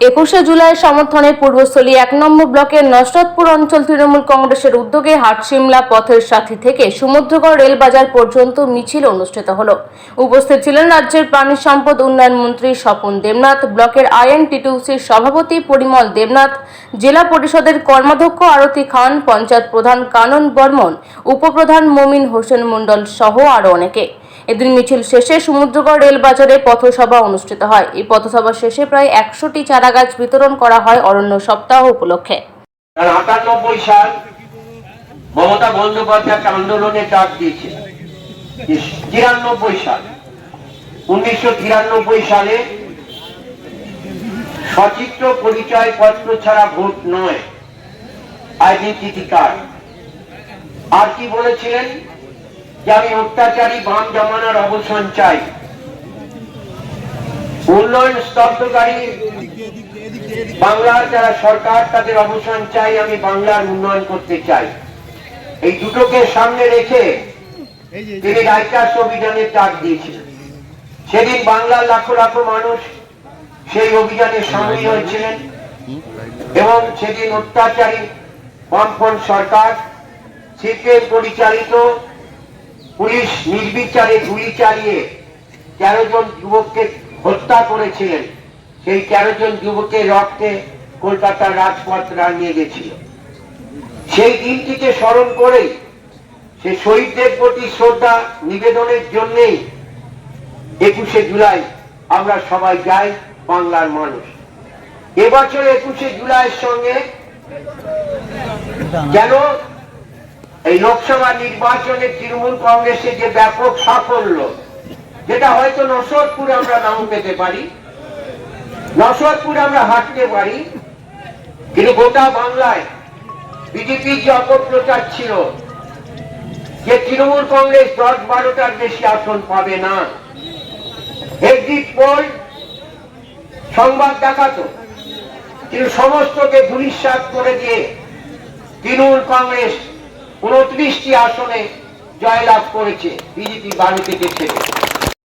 21শে জুলাই সমর্থনে পূর্বস্থলী 1 নম্বর ব্লকের নসরতপুর অঞ্চল তৃণমূল কংগ্রেসের উদ্যোগে হাটশিমলা পথের সাথী থেকে সমুদ্রগড় রেলবাজার পর্যন্ত মিছিল অনুষ্ঠিত হলো। উপস্থিত ছিলেন রাজ্যের প্রাণী সম্পদ উন্নয়ন মন্ত্রী স্বপন দেবনাথ, ব্লকের আইএনটিটিউসির সভাপতি পরিমল দেবনাথ, জেলা পরিষদের কর্মাধ্যক্ষ আরতি খান, পঞ্চায়েত প্রধান কানন বর্মন, উপপ্রধান মমিন হোসেন মণ্ডল সহ আরো অনেকে। এদিন মিছিল শেষে সমুদ্রগড় রেলবাজারে পথসভা অনুষ্ঠিত হয়। এই পথসভা শেষে প্রায় 100টি চারাগাছ বিতরণ করা হয় অরণ্য সপ্তাহ উপলক্ষে। 98 সাল মমতা বন্দ্যোপাধ্যায় আন্দোলনে ডাক দিয়েছে। 93 সাল 1993 সালে সচিত্র পরিচয় পত্র ছাড়া ভোট নয়, আইডেন্টিটি কার্ড। আর কি বলেছিলেন যে আমি অত্যাচারী বাম জমানার অবসান চাই, উন্নয়ন স্তব্ধকারী বাংলার যারা সরকার তাদের অবসান চাই, আমি বাংলার উন্নয়ন করতে চাই। এই দুটোকে সামনে রেখে তিনি রাইটার্স অভিযানের ডাক দিয়েছিলেন। সেদিন বাংলার লাখো লাখো মানুষ সেই অভিযানে সামিল হয়েছিলেন এবং সেদিন অত্যাচারী বামফ্রন্ট সরকার সিপিএম পরিচালিত পুলিশ নির্বিচারে গুলি চালিয়ে 13 জন যুবককে হত্যা করেছিলেন। সেই 13 জন যুবকের রক্তে কলকাতার রাজপথ রাঙিয়ে গেছিল। সেই দিনটিকে স্মরণ করে সে শহীদদের প্রতি শ্রদ্ধা নিবেদনের জন্যই 21শে জুলাই আমরা সবাই যাই বাংলার মানুষ। এবছর 21শে জুলাইয়ের সঙ্গে যেন এই লোকসভা নির্বাচনে তৃণমূল কংগ্রেসের যে ব্যাপক সাফল্য, যেটা হয়তো নসরতপুরে আমরা নাও পেতে পারি, নসরতপুরে আমরা হাঁটতে পারি, কিন্তু গোটা বাংলায় বিজেপির যে অপপ্রচার ছিল যে তৃণমূল কংগ্রেস 10-12টার বেশি আসন পাবে না, এক্সিট পোল সংবাদ দেখাতো, কিন্তু সমস্তকে ধূলিসাৎ করে দিয়ে তৃণমূল কংগ্রেস 29টি আসনে জয়লাভ করেছে বিজেপি 12 থেকে ছেড়ে।